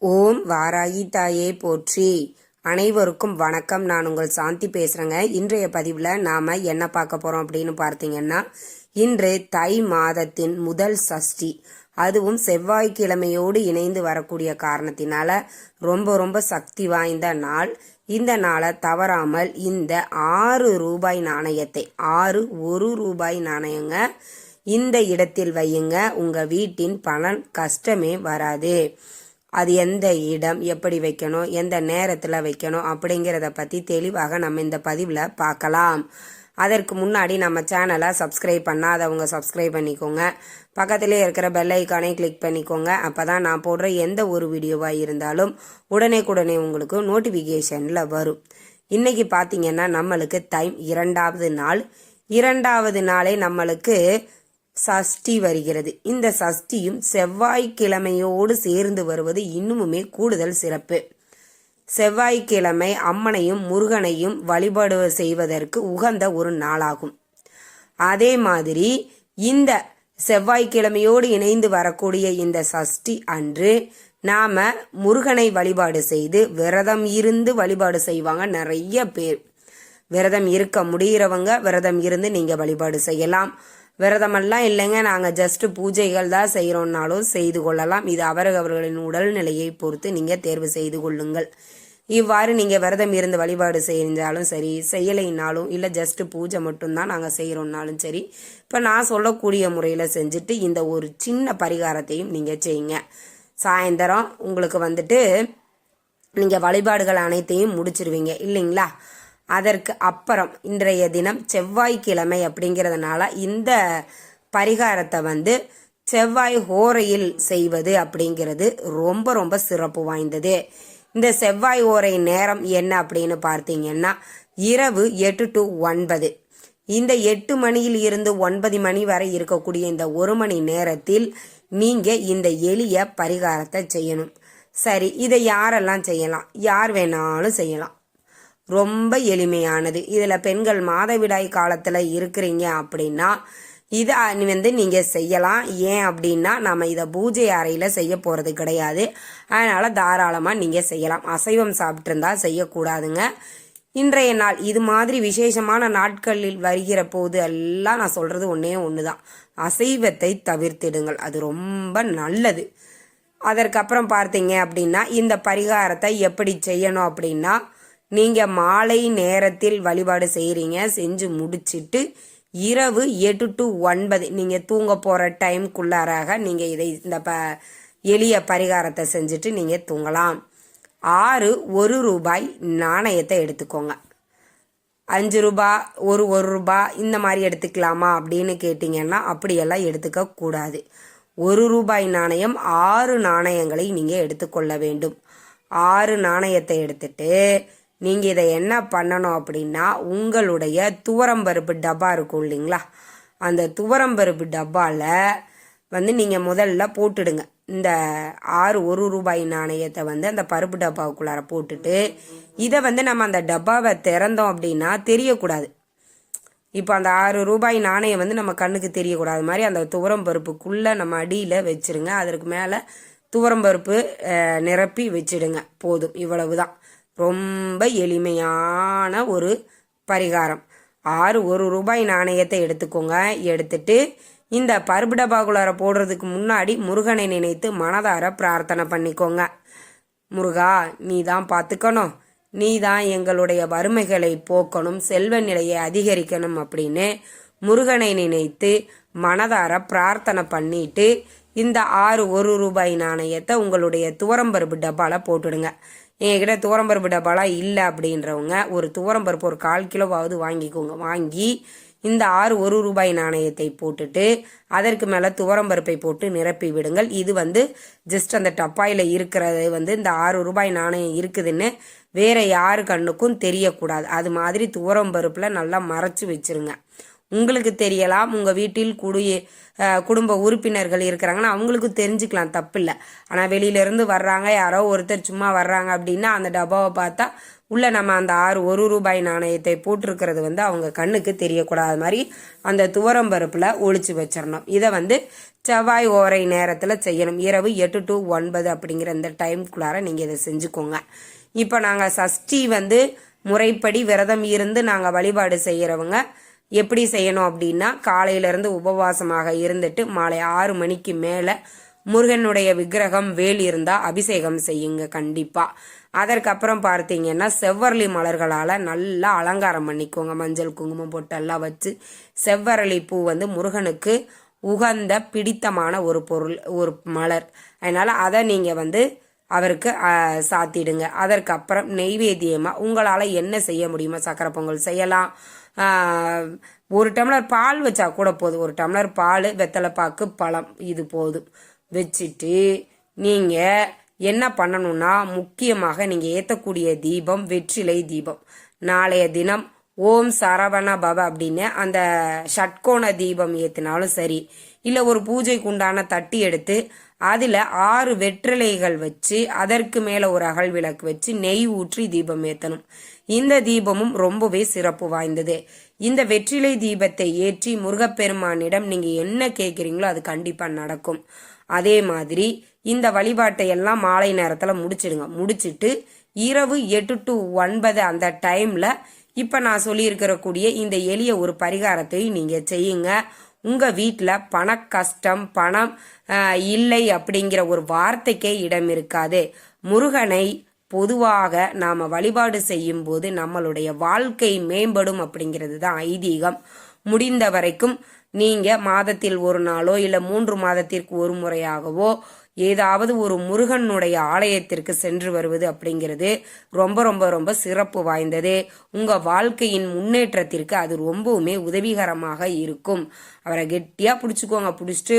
ஓம் வாராகி தாயே போற்றி. அனைவருக்கும் வணக்கம். நான் உங்கள் சாந்தி பேசுறேங்க. இன்றைய பதிவில் நாம என்ன பார்க்க போறோம் அப்படின்னு பார்த்தீங்கன்னா, இன்று தை மாதத்தின் முதல் சஷ்டி, அதுவும் செவ்வாய்க்கிழமையோடு இணைந்து வரக்கூடிய காரணத்தினால ரொம்ப ரொம்ப சக்தி வாய்ந்த நாள். இந்த நாளை தவறாமல் இந்த 6 ரூபாய் நாணயத்தை, 6 1 ரூபாய் நாணயங்க, இந்த இடத்தில் வையுங்க. உங்க வீட்டின் பணம் கஷ்டமே வராது. அது எந்த இடம், எப்படி வைக்கணும், எந்த நேரத்தில் வைக்கணும் அப்படிங்கிறத பற்றி தெளிவாக நம்ம இந்த பதிவில் பார்க்கலாம். அதற்கு முன்னாடி நம்ம சேனலை சப்ஸ்கிரைப் பண்ணாதவங்க சப்ஸ்கிரைப் பண்ணிக்கோங்க. பக்கத்திலே இருக்கிற பெல் ஐக்கானை கிளிக் பண்ணிக்கோங்க. அப்போ தான் நான் போடுற எந்த ஒரு வீடியோவாக இருந்தாலும் உடனே உங்களுக்கு நோட்டிஃபிகேஷனில் வரும். இன்னைக்கு பார்த்தீங்கன்னா நம்மளுக்கு தை 2வது நாள். 2வது நாளே நம்மளுக்கு சஷ்டி வருகிறது. இந்த சஷ்டியும் செவ்வாய்க்கிழமையோடு சேர்ந்து வருவது இன்னுமுமே கூடுதல் சிறப்பு. செவ்வாய்க்கிழமை அம்மனையும் முருகனையும் வழிபாடு செய்வதற்கு உகந்த ஒரு நாளாகும். அதே மாதிரி இந்த செவ்வாய்க்கிழமையோடு இணைந்து வரக்கூடிய இந்த சஷ்டி அன்று நாம முருகனை வழிபாடு செய்து விரதம் இருந்து வழிபாடு செய்வாங்க நிறைய பேர். விரதம் இருக்க முடிகிறவங்க விரதம் இருந்து நீங்க வழிபாடு செய்யலாம். விரதமெல்லாம் இல்லைங்க, நாங்கள் ஜஸ்ட் பூஜைகள் தான் செய்கிறோம்னாலும் செய்து கொள்ளலாம். இது அவரவர்களின் உடல்நிலையை பொறுத்து நீங்கள் தேர்வு செய்து கொள்ளுங்கள். இவ்வாறு நீங்கள் விரதம் இருந்து வழிபாடு செஞ்சாலும் சரி, செய்யலைனாலும் இல்லை ஜஸ்ட் பூஜை மட்டும்தான் நாங்கள் செய்கிறோம்னாலும் சரி, இப்போ நான் சொல்லக்கூடிய முறையில் செஞ்சுட்டு இந்த ஒரு சின்ன பரிகாரத்தையும் நீங்கள் செய்யுங்க. சாயந்தரம் உங்களுக்கு நீங்கள் வழிபாடுகள் அனைத்தையும் முடிச்சிருவீங்க இல்லைங்களா? அதற்கு அப்புறம் இன்றைய தினம் செவ்வாய்க்கிழமை அப்படிங்கிறதுனால இந்த பரிகாரத்தை செவ்வாய் ஹோரையில் செய்வது அப்படிங்கிறது ரொம்ப ரொம்ப சிறப்பு வாய்ந்தது. இந்த செவ்வாய் ஹோரை நேரம் என்ன அப்படின்னு பார்த்தீங்கன்னா, இரவு 8 to 9. இந்த 8 மணியில் இருந்து 9 மணி வரை இருக்கக்கூடிய இந்த 1 மணி நேரத்தில் நீங்க இந்த எளிய பரிகாரத்தை செய்யணும். சரி, இதை யாரெல்லாம் செய்யலாம்? யார் வேணாலும் செய்யலாம். ரொம்ப எளிமையானது. இதில் பெண்கள் மாதவிடாய் காலத்தில் இருக்கிறீங்க அப்படின்னா இதை நீங்கள் செய்யலாம். ஏன் அப்படின்னா நம்ம இதை பூஜை அறையில் செய்ய போகிறது கிடையாது. அதனால் தாராளமாக நீங்கள் செய்யலாம். அசைவம் சாப்பிட்ருந்தா செய்யக்கூடாதுங்க. இன்றைய நாள் இது மாதிரி விசேஷமான நாட்களில் வருகிற போது எல்லாம் நான் சொல்கிறது ஒன்று தான், அசைவத்தை தவிர்த்திடுங்கள். அது ரொம்ப நல்லது. அதற்கப்புறம் பார்த்தீங்க அப்படின்னா இந்த பரிகாரத்தை எப்படி செய்யணும் அப்படின்னா, நீங்கள் மாலை நேரத்தில் வழிபாடு செய்கிறீங்க, செஞ்சு முடிச்சுட்டு இரவு 8 to 9 நீங்கள் தூங்க போகிற டைம்குள்ளாராக நீங்கள் இந்த எளிய பரிகாரத்தை செஞ்சுட்டு நீங்கள் தூங்கலாம். 6 1 ரூபாய் நாணயத்தை எடுத்துக்கோங்க. 5 ரூபாய், ஒரு ரூபாய் இந்த மாதிரி எடுத்துக்கலாமா அப்படின்னு கேட்டிங்கன்னா அப்படியெல்லாம் எடுத்துக்க கூடாது. 1 ரூபாய் நாணயம் 6 நாணயங்களை நீங்கள் எடுத்துக்கொள்ள வேண்டும். 6 நாணயத்தை எடுத்துட்டு நீங்கள் இதை என்ன பண்ணணும் அப்படின்னா, உங்களுடைய துவரம்பருப்பு டப்பா இருக்கும் இல்லைங்களா, அந்த துவரம்பருப்பு டப்பாவில் நீங்கள் முதல்ல போட்டுடுங்க. இந்த 6 1 ரூபாய் நாணயத்தை அந்த பருப்பு டப்பாவுக்குள்ளார போட்டுட்டு இதை நம்ம அந்த டப்பாவை திறந்தோம் அப்படின்னா தெரியக்கூடாது. இப்போ அந்த 6 ரூபாய் நாணயம் நம்ம கண்ணுக்கு தெரியக்கூடாது மாதிரி அந்த துவரம்பருப்புக்குள்ளே நம்ம அடியில் வச்சுருங்க. அதற்கு மேலே துவரம்பருப்பு நிரப்பி வச்சிடுங்க. போதும், இவ்வளவுதான். ரொம்ப எளிமையான ஒரு பரிகாரம். 6 1 ரூபாய் நாணயத்தை எடுத்துக்கோங்க. எடுத்துட்டு இந்த பருப்பு டப்பாக்குள்ளார போடுறதுக்கு முன்னாடி முருகனை நினைத்து மனதார பிரார்த்தனை பண்ணிக்கோங்க. முருகா, நீ தான் பார்த்துக்கணும், நீ தான் எங்களுடைய வறுமைகளை போக்கணும், செல்வ நிலையை அதிகரிக்கணும் அப்படின்னு முருகனை நினைத்து மனதார பிரார்த்தனை பண்ணிட்டு இந்த 6 1 ரூபாய் நாணயத்தை உங்களுடைய துவரம்பருப்பு டப்பாவில் போட்டுடுங்க. என்கிட்ட துவரம்பருப்பு டப்பாலாம் இல்லை அப்படின்றவங்க ஒரு துவரம்பருப்பு ஒரு 1/4 கிலோவாவது வாங்கிக்கோங்க. வாங்கி இந்த 6 1 ரூபாய் நாணயத்தை போட்டுட்டு அதற்கு மேலே துவரம்பருப்பை போட்டு நிரப்பி விடுங்கள். இது ஜஸ்ட் அந்த டப்பாயில் இருக்கிறது இந்த 6 ரூபாய் நாணயம் இருக்குதுன்னு வேற யாரு கண்ணுக்கும் தெரியக்கூடாது. அது மாதிரி துவரம்பருப்பில் நல்லா மறைச்சி வச்சிருங்க. உங்களுக்கு தெரியலாம், உங்கள் வீட்டில் குடும்ப உறுப்பினர்கள் இருக்கிறாங்கன்னா அவங்களுக்கு தெரிஞ்சுக்கலாம், தப்பில்லை. ஆனால் வெளியிலேருந்து வர்றாங்க, யாரோ ஒருத்தர் சும்மா வர்றாங்க அப்படின்னா அந்த டப்பாவை பார்த்தா உள்ள நம்ம அந்த 6 1 ரூபாய் நாணயத்தை போட்டிருக்கிறது அவங்க கண்ணுக்கு தெரியக்கூடாது மாதிரி அந்த துவரம்பருப்பில் ஒளிச்சு வச்சிடணும். இதை செவ்வாய் ஓரை நேரத்தில் செய்யணும். இரவு 8 to 9 அப்படிங்கிற இந்த டைம்குள்ளார நீங்கள் இதை செஞ்சுக்கோங்க. இப்போ நாங்கள் சஷ்டி முறைப்படி விரதம் இருந்து நாங்கள் வழிபாடு செய்கிறவங்க எப்படி செய்யணும் அப்படின்னா, காலையிலேருந்து உபவாசமாக இருந்துட்டு மாலை 6 மணிக்கு மேலே முருகனுடைய விக்கிரகம் வேல் இருந்தால் அபிஷேகம் செய்யுங்க கண்டிப்பாக. அதற்கப்புறம் பார்த்தீங்கன்னா செவ்வரளி மலர்களால் நல்லா அலங்காரம் பண்ணிக்கோங்க. மஞ்சள் குங்குமம் பொட்டெல்லாம் வச்சு செவ்வரளி பூ முருகனுக்கு உகந்த பிடித்தமான ஒரு பொருள், ஒரு மலர். அதனால் அதை நீங்கள் அவருக்கு சாத்திடுங்க. அதற்கப்புறம் நெய்வேத்தியமாக உங்களால் என்ன செய்ய முடியுமோ சக்கரை பொங்கல் செய்யலாம். 1 டம்ளர் பால் வச்சா கூட போதும். 1 டம்ளர் பால், வெத்தலைப்பாக்கு, பழம், இது போதும் வச்சுட்டு நீங்கள் என்ன பண்ணணும்னா, முக்கியமாக நீங்கள் ஏற்றக்கூடிய தீபம் வெற்றிலை தீபம். நாளைய தினம் ஓம் சரவண பவ அப்படின்னு அந்த ஷட்கோண தீபம் ஏற்றினாலும் சரி, இல்லை ஒரு பூஜைக்கு உண்டான தட்டி எடுத்து அதில் 6 வெற்றிலைகள் வச்சு அதற்கு மேலே ஒரு அகல் விளக்கு வச்சு நெய் ஊற்றி தீபம் ஏற்றணும். இந்த தீபமும் ரொம்பவே சிறப்பு வாய்ந்தது. இந்த வெற்றிலை தீபத்தை ஏற்றி முருகப்பெருமானிடம் நீங்கள் என்ன கேட்குறீங்களோ அது கண்டிப்பாக நடக்கும். அதே மாதிரி இந்த வழிபாட்டை எல்லாம் மாலை நேரத்தில் முடிச்சிடுங்க. முடிச்சுட்டு இரவு 8 to 9 அந்த டைமில் இப்போ நான் சொல்லியிருக்கிறக்கூடிய இந்த எளிய ஒரு பரிகாரத்தையும் நீங்கள் செய்யுங்க. உங்கள் வீட்டில் பண கஷ்டம், பணம் இல்லை அப்படிங்கிற ஒரு வார்த்தைக்கே இடம் இருக்காது. முருகனை பொதுவாக நாம் வழிபாடு செய்யும் போது நம்மளுடைய வாழ்க்கை மேம்படும் அப்படிங்கிறது தான் ஐதீகம். முடிந்த வரைக்கும் நீங்கள் மாதத்தில் 1 நாளோ இல்லை 3 மாதத்திற்கு ஒரு முறையாகவோ ஏதாவது ஒரு முருகனுடைய ஆலயத்திற்கு சென்று வருவது அப்படிங்கிறது ரொம்ப ரொம்ப ரொம்ப சிறப்பு வாய்ந்தது. உங்கள் வாழ்க்கையின் முன்னேற்றத்திற்கு அது ரொம்பவுமே உதவிகரமாக இருக்கும். அவரை கெட்டியாக பிடிச்சிக்கோங்க. பிடிச்சிட்டு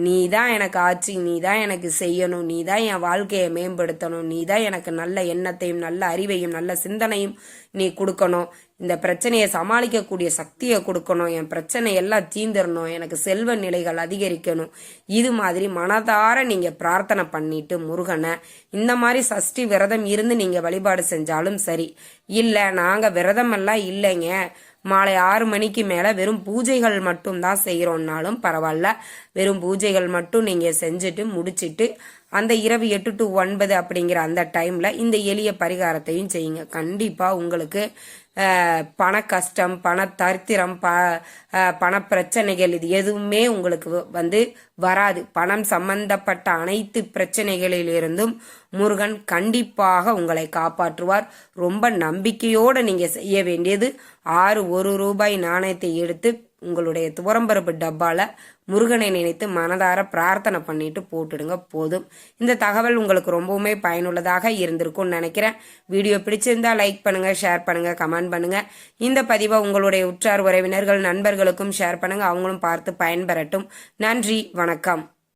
நீ தான் எனக்கு ஆட்சி, நீ தான் எனக்கு செய்யணும், நீ தான் என் வாழ்க்கையை மேம்படுத்தணும், நீ தான் எனக்கு நல்ல எண்ணத்தையும் நல்ல அறிவையும் நல்ல சிந்தனையும் நீ கொடுக்கணும், இந்த பிரச்சனையை சமாளிக்கக்கூடிய சக்தியை கொடுக்கணும், என் பிரச்சனை எல்லாம் தீந்துடணும், எனக்கு செல்வ நிலைகள் அதிகரிக்கணும். இது மாதிரி மனதார நீங்கள் பிரார்த்தனை பண்ணிட்டு முருகனை இந்த மாதிரி சஷ்டி விரதம் இருந்து நீங்கள் வழிபாடு செஞ்சாலும் சரி, இல்லை நாங்கள் விரதமெல்லாம் இல்லைங்க, மாலை 6 மணிக்கு மேலே வெறும் பூஜைகள் மட்டும்தான் செய்கிறோன்னாலும் பரவாயில்ல, வெறும் பூஜைகள் மட்டும் நீங்கள் செஞ்சுட்டு முடிச்சுட்டு அந்த இரவு 8 to 9 அப்படிங்கிற அந்த டைமில் இந்த எளிய பரிகாரத்தையும் செய்யுங்க. கண்டிப்பாக உங்களுக்கு பண கஷ்டம், பண தரித்திரம், பண பிரச்சனைகள் இது எதுவுமே உங்களுக்கு வராது. பணம் சம்பந்தப்பட்ட அனைத்து பிரச்சனைகளிலிருந்தும் முருகன் கண்டிப்பாக உங்களை காப்பாற்றுவார். ரொம்ப நம்பிக்கையோடு நீங்கள் செய்ய வேண்டியது 6 1 ரூபாய் நாணயத்தை எடுத்து உங்களுடைய துவரம்பருப்பு டப்பால முருகனை நினைத்து மனதார பிரார்த்தனை பண்ணிட்டு போட்டுடுங்க போதும். இந்த தகவல் உங்களுக்கு ரொம்பவுமே பயனுள்ளதாக இருந்திருக்கும்னு நினைக்கிறேன். வீடியோ பிடிச்சிருந்தா லைக் பண்ணுங்க, ஷேர் பண்ணுங்க, கமெண்ட் பண்ணுங்க. இந்த பதிவை உங்களுடைய உற்றார் உறவினர்கள் நண்பர்களுக்கும் ஷேர் பண்ணுங்க, அவங்களும் பார்த்து பயன்பெறட்டும். நன்றி, வணக்கம்.